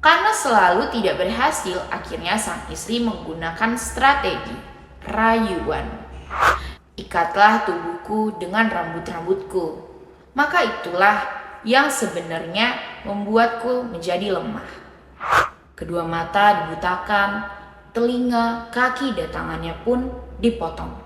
Karena selalu tidak berhasil, akhirnya sang istri menggunakan strategi rayuan. Ikatlah tubuhku dengan rambut-rambutku. Maka itulah yang sebenarnya membuatku menjadi lemah. Kedua mata dibutakan, telinga, kaki, dan tangannya pun dipotong.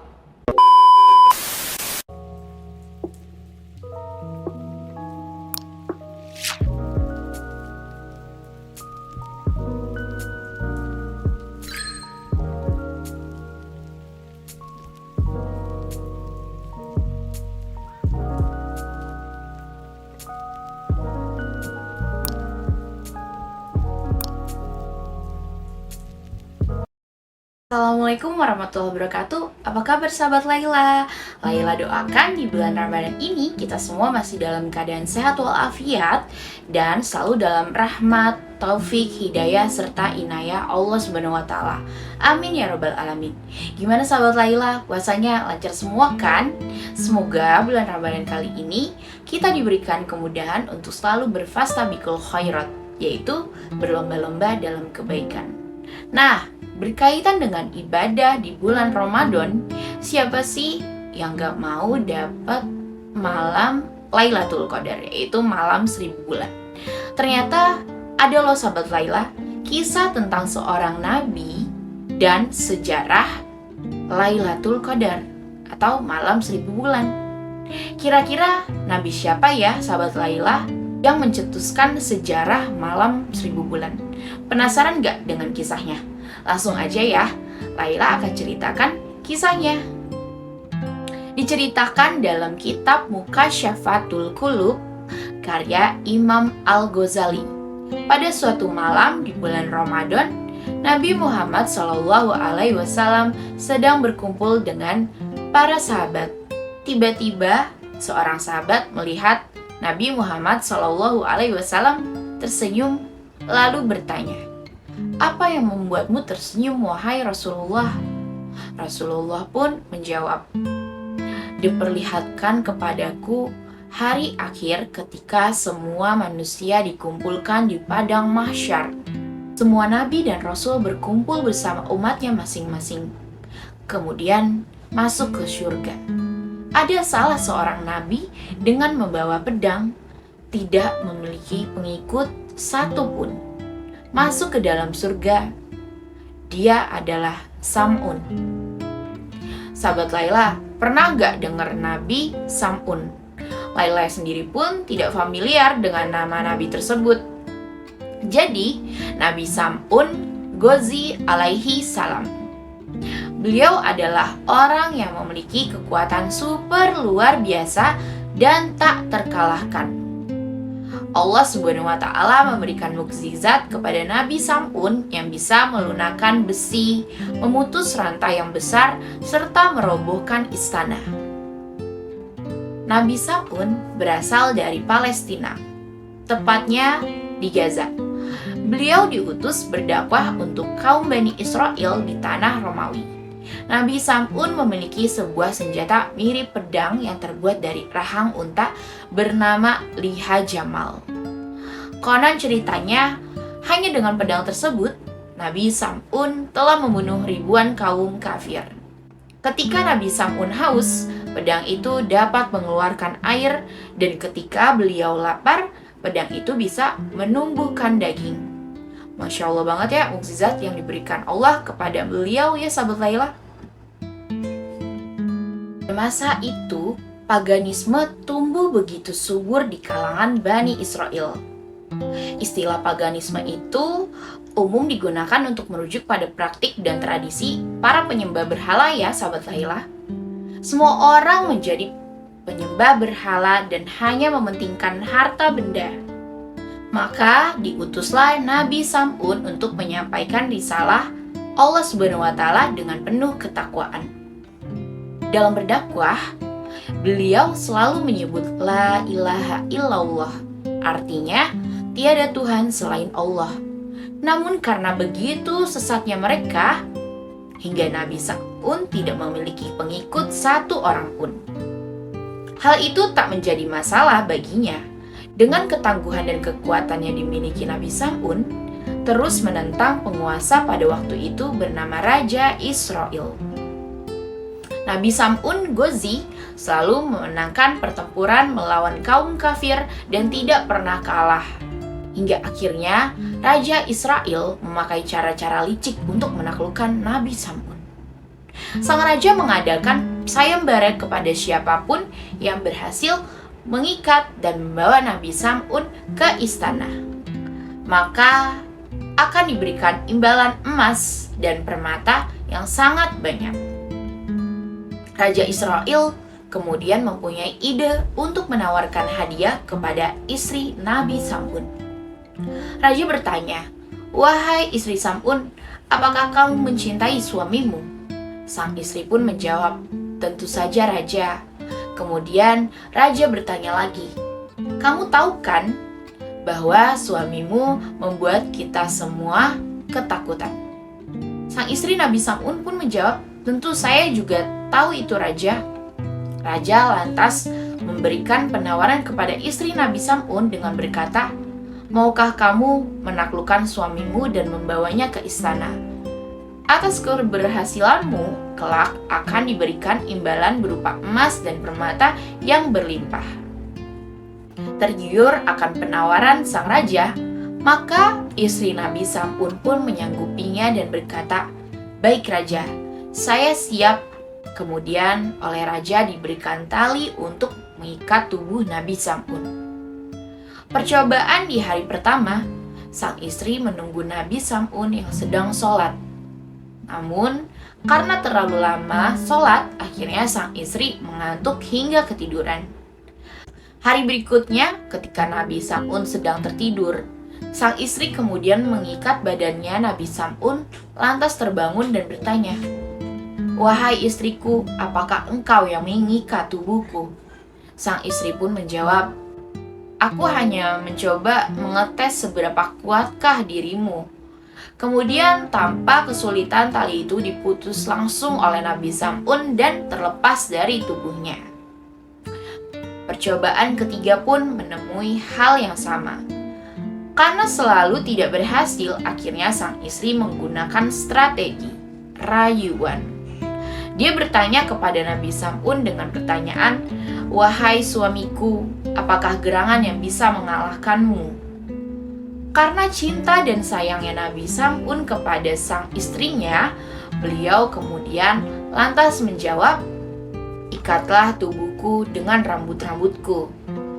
Assalamualaikum warahmatullahi wabarakatuh. Apa kabar sahabat Laila? Laila doakan di bulan Ramadan ini kita semua masih dalam keadaan sehat walafiat dan selalu dalam rahmat, taufik, hidayah serta inayah Allah Subhanahu wa taala. Amin ya rabbal alamin. Gimana sahabat Laila? Puasanya lancar semua kan? Semoga bulan Ramadan kali ini kita diberikan kemudahan untuk selalu berfastabiqul khairat, yaitu berlomba-lomba dalam kebaikan. Nah, berkaitan dengan ibadah di bulan Ramadan, siapa sih yang gak mau dapat malam Lailatul Qadar, yaitu malam 1000 bulan? Ternyata ada loh sahabat Laila, kisah tentang seorang nabi dan sejarah Lailatul Qadar atau malam 1000 bulan. Kira-kira nabi siapa ya sahabat Laila yang mencetuskan sejarah malam 1000 bulan? Penasaran gak dengan kisahnya? Langsung aja ya, Laila akan ceritakan kisahnya. Diceritakan dalam kitab Mukasyafatul Qulub karya Imam Al-Ghazali. Pada suatu malam di bulan Ramadan, Nabi Muhammad SAW sedang berkumpul dengan para sahabat. Tiba-tiba seorang sahabat melihat Nabi Muhammad SAW tersenyum lalu bertanya, "Apa yang membuatmu tersenyum, wahai Rasulullah?" Rasulullah pun menjawab, "Diperlihatkan kepadaku hari akhir ketika semua manusia dikumpulkan di padang mahsyar. Semua nabi dan rasul berkumpul bersama umatnya masing-masing. Kemudian masuk ke surga. Ada salah seorang nabi dengan membawa pedang, tidak memiliki pengikut satupun. Masuk ke dalam surga. Dia adalah Sam'un." Sahabat Laila, pernah nggak dengar Nabi Sam'un? Laila sendiri pun tidak familiar dengan nama Nabi tersebut. Jadi, Nabi Sam'un Ghazi alaihi salam. Beliau adalah orang yang memiliki kekuatan super luar biasa dan tak terkalahkan. Allah Subhanahu wa taala memberikan mukjizat kepada Nabi Sam'un yang bisa melunakkan besi, memutus rantai yang besar, serta merobohkan istana. Nabi Sam'un berasal dari Palestina, tepatnya di Gaza. Beliau diutus berdakwah untuk kaum Bani Israel di tanah Romawi. Nabi Sam'un memiliki sebuah senjata mirip pedang yang terbuat dari rahang unta bernama liha jamal. Konon ceritanya, hanya dengan pedang tersebut, Nabi Sam'un telah membunuh ribuan kaum kafir. Ketika Nabi Sam'un haus, pedang itu dapat mengeluarkan air, dan ketika beliau lapar, pedang itu bisa menumbuhkan daging. Masya Allah banget ya mukjizat yang diberikan Allah kepada beliau ya sahabat Laila. Pada masa itu, paganisme tumbuh begitu subur di kalangan Bani Israel. Istilah paganisme itu umum digunakan untuk merujuk pada praktik dan tradisi para penyembah berhala ya sahabat Laila. Semua orang menjadi penyembah berhala dan hanya mementingkan harta benda. Maka diutuslah Nabi Sam'un untuk menyampaikan risalah Allah Subhanahu wa taala dengan penuh ketakwaan. Dalam berdakwah, beliau selalu menyebut la ilaha illallah, artinya tiada Tuhan selain Allah. Namun karena begitu sesatnya mereka, hingga Nabi Sam'un tidak memiliki pengikut satu orang pun. Hal itu tak menjadi masalah baginya. Dengan ketangguhan dan kekuatan yang dimiliki Nabi Sam'un, terus menentang penguasa pada waktu itu bernama Raja Israel. Nabi Sam'un Ghazi selalu memenangkan pertempuran melawan kaum kafir dan tidak pernah kalah. Hingga akhirnya Raja Israel memakai cara-cara licik untuk menaklukkan Nabi Sam'un. Sang raja mengadakan sayembara kepada siapapun yang berhasil mengikat dan membawa Nabi Sam'un ke istana. Maka akan diberikan imbalan emas dan permata yang sangat banyak. Raja Israel kemudian mempunyai ide untuk menawarkan hadiah kepada istri Nabi Sam'un. Raja bertanya, "Wahai istri Sam'un, apakah kamu mencintai suamimu?" Sang istri pun menjawab, "Tentu saja Raja." Kemudian Raja bertanya lagi, "Kamu tahu kan bahwa suamimu membuat kita semua ketakutan?" Sang istri Nabi Sam'un pun menjawab, "Tentu saya juga tahu itu Raja." Raja lantas memberikan penawaran kepada istri Nabi Sam'un dengan berkata, "Maukah kamu menaklukkan suamimu dan membawanya ke istana? Atas keberhasilanmu, kelak akan diberikan imbalan berupa emas dan permata yang berlimpah." Tergiur akan penawaran sang raja, maka istri Nabi Sam'un pun menyanggupinya dan berkata, "Baik Raja, saya siap." Kemudian oleh raja diberikan tali untuk mengikat tubuh Nabi Sam'un. Percobaan di hari pertama, sang istri menunggu Nabi Sam'un yang sedang sholat. Namun, karena terlalu lama sholat, akhirnya sang istri mengantuk hingga ketiduran. Hari berikutnya, ketika Nabi Sam'un sedang tertidur, sang istri kemudian mengikat badannya Nabi Sam'un, lantas terbangun dan bertanya, "Wahai istriku, apakah engkau yang mengikat tubuhku?" Sang istri pun menjawab, "Aku hanya mencoba mengetes seberapa kuatkah dirimu." Kemudian tanpa kesulitan tali itu diputus langsung oleh Nabi Sam'un dan terlepas dari tubuhnya. Percobaan ketiga pun menemui hal yang sama. Karena selalu tidak berhasil, akhirnya sang istri menggunakan strategi rayuan. Dia bertanya kepada Nabi Sam'un dengan pertanyaan, "Wahai suamiku, apakah gerangan yang bisa mengalahkanmu?" Karena cinta dan sayangnya Nabi Sam'un kepada sang istrinya, beliau kemudian lantas menjawab, "Ikatlah tubuhku dengan rambut-rambutku."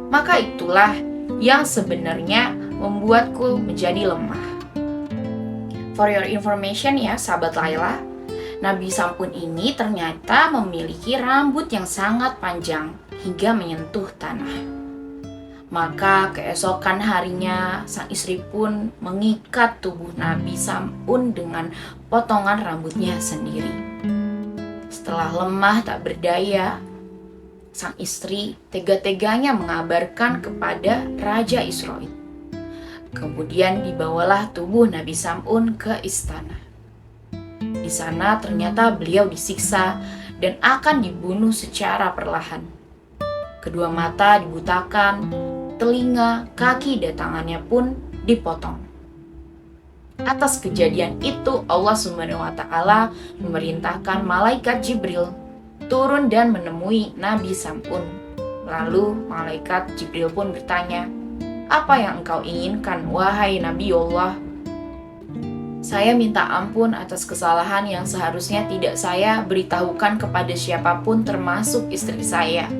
Maka itulah yang sebenarnya membuatku menjadi lemah. For your information ya, sahabat Laila, Nabi Sam'un ini ternyata memiliki rambut yang sangat panjang hingga menyentuh tanah. Maka keesokan harinya sang istri pun mengikat tubuh Nabi Sam'un dengan potongan rambutnya sendiri. Setelah lemah tak berdaya, sang istri tega-teganya mengabarkan kepada Raja Israel. Kemudian dibawalah tubuh Nabi Sam'un ke istana. Di sana ternyata beliau disiksa dan akan dibunuh secara perlahan. Kedua mata dibutakan, telinga, kaki, dan tangannya pun dipotong. Atas kejadian itu Allah SWT memerintahkan malaikat Jibril turun dan menemui Nabi Sam'un. Lalu malaikat Jibril pun bertanya, "Apa yang engkau inginkan, wahai Nabi Allah?" "Saya minta ampun atas kesalahan yang seharusnya tidak saya beritahukan kepada siapapun termasuk istri saya.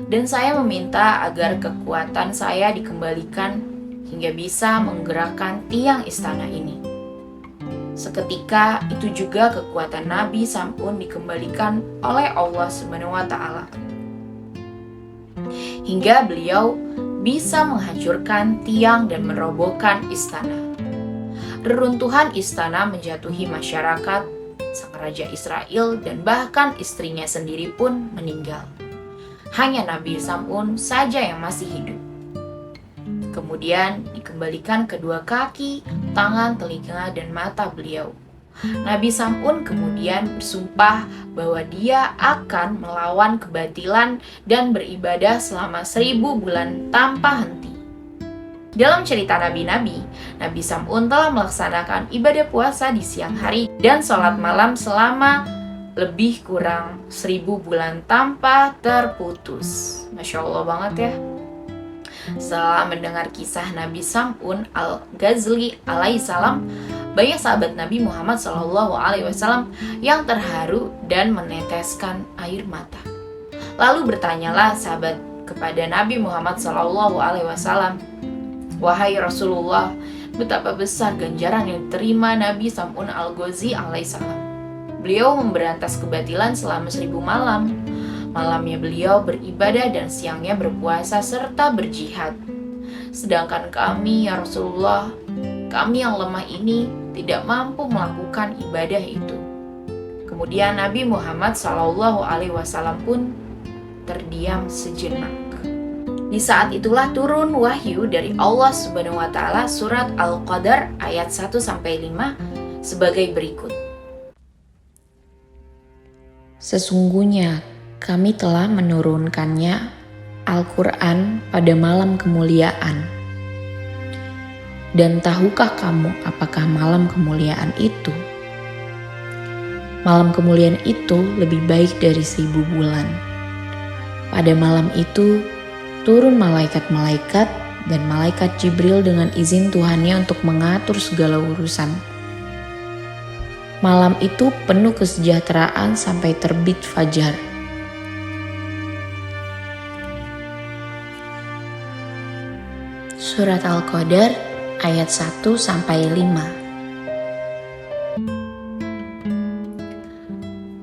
Dan saya meminta agar kekuatan saya dikembalikan hingga bisa menggerakkan tiang istana ini." Seketika itu juga kekuatan Nabi Sam'un dikembalikan oleh Allah SWT. Hingga beliau bisa menghancurkan tiang dan merobohkan istana. Reruntuhan istana menjatuhi masyarakat, sang Raja Israel dan bahkan istrinya sendiri pun meninggal. Hanya Nabi Sam'un saja yang masih hidup. Kemudian dikembalikan kedua kaki, tangan, telinga, dan mata beliau. Nabi Sam'un kemudian bersumpah bahwa dia akan melawan kebatilan dan beribadah selama 1000 bulan tanpa henti. Dalam cerita nabi-nabi, Nabi Sam'un telah melaksanakan ibadah puasa di siang hari dan sholat malam selama lebih kurang 1000 bulan tanpa terputus. Masya Allah banget ya. Setelah mendengar kisah Nabi Sam'un al-Ghazali alaihissalam, banyak sahabat Nabi Muhammad SAW yang terharu dan meneteskan air mata. Lalu bertanyalah sahabat kepada Nabi Muhammad SAW, "Wahai Rasulullah, betapa besar ganjaran yang diterima Nabi Sam'un al-Ghazali alaihissalam. Beliau memberantas kebatilan selama 1000 malam. Malamnya beliau beribadah dan siangnya berpuasa serta berjihad. Sedangkan kami, ya Rasulullah, kami yang lemah ini tidak mampu melakukan ibadah itu." Kemudian Nabi Muhammad SAW pun terdiam sejenak. Di saat itulah turun wahyu dari Allah Subhanahu wa taala surat Al-Qadar ayat 1-5 sebagai berikut. Sesungguhnya kami telah menurunkannya Al-Quran pada malam kemuliaan. Dan tahukah kamu apakah malam kemuliaan itu? Malam kemuliaan itu lebih baik dari 1000 bulan. Pada malam itu turun malaikat-malaikat dan malaikat Jibril dengan izin Tuhannya untuk mengatur segala urusan. Malam itu penuh kesejahteraan sampai terbit fajar. Surat Al-Qadar ayat 1-5.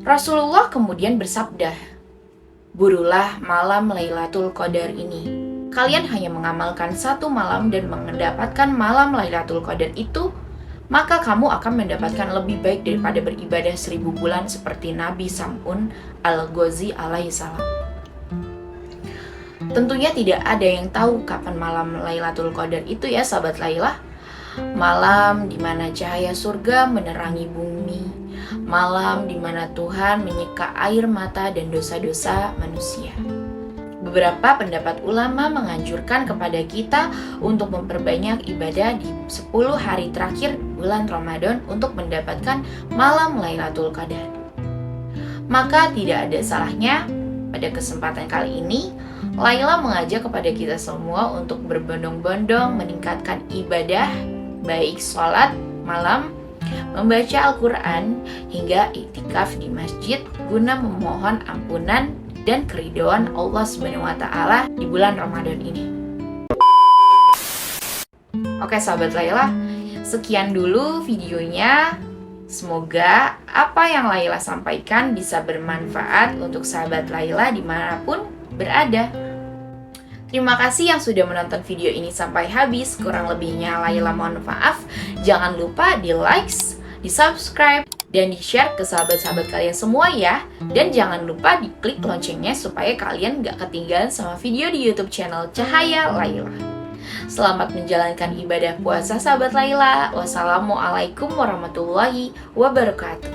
Rasulullah kemudian bersabda, "Burulah malam Lailatul Qadar ini. Kalian hanya mengamalkan 1 malam dan mendapatkan malam Lailatul Qadar itu, maka kamu akan mendapatkan lebih baik daripada beribadah 1000 bulan seperti Nabi Sam'un al-Ghazali alaihissalam." Tentunya tidak ada yang tahu kapan malam Lailatul Qadar itu ya sahabat Lailah. Malam di mana cahaya surga menerangi bumi, malam di mana Tuhan menyeka air mata dan dosa-dosa manusia. Beberapa pendapat ulama menganjurkan kepada kita untuk memperbanyak ibadah di 10 hari terakhir bulan Ramadan untuk mendapatkan malam Lailatul Qadar. Maka tidak ada salahnya pada kesempatan kali ini Laila mengajak kepada kita semua untuk berbondong-bondong meningkatkan ibadah, baik sholat malam, membaca Al-Quran, hingga iktikaf di masjid guna memohon ampunan dan keridhaan Allah Subhanahu wa taala di bulan Ramadan ini. Oke sahabat Laila, sekian dulu videonya. Semoga apa yang Laila sampaikan bisa bermanfaat untuk sahabat Laila dimanapun berada. Terima kasih yang sudah menonton video ini sampai habis. Kurang lebihnya Laila mohon maaf. Jangan lupa di like, di subscribe, dan di share ke sahabat-sahabat kalian semua ya. Dan jangan lupa di klik loncengnya supaya kalian gak ketinggalan sama video di YouTube channel Cahaya Laila. Selamat menjalankan ibadah puasa sahabat Laila. Wassalamualaikum warahmatullahi wabarakatuh.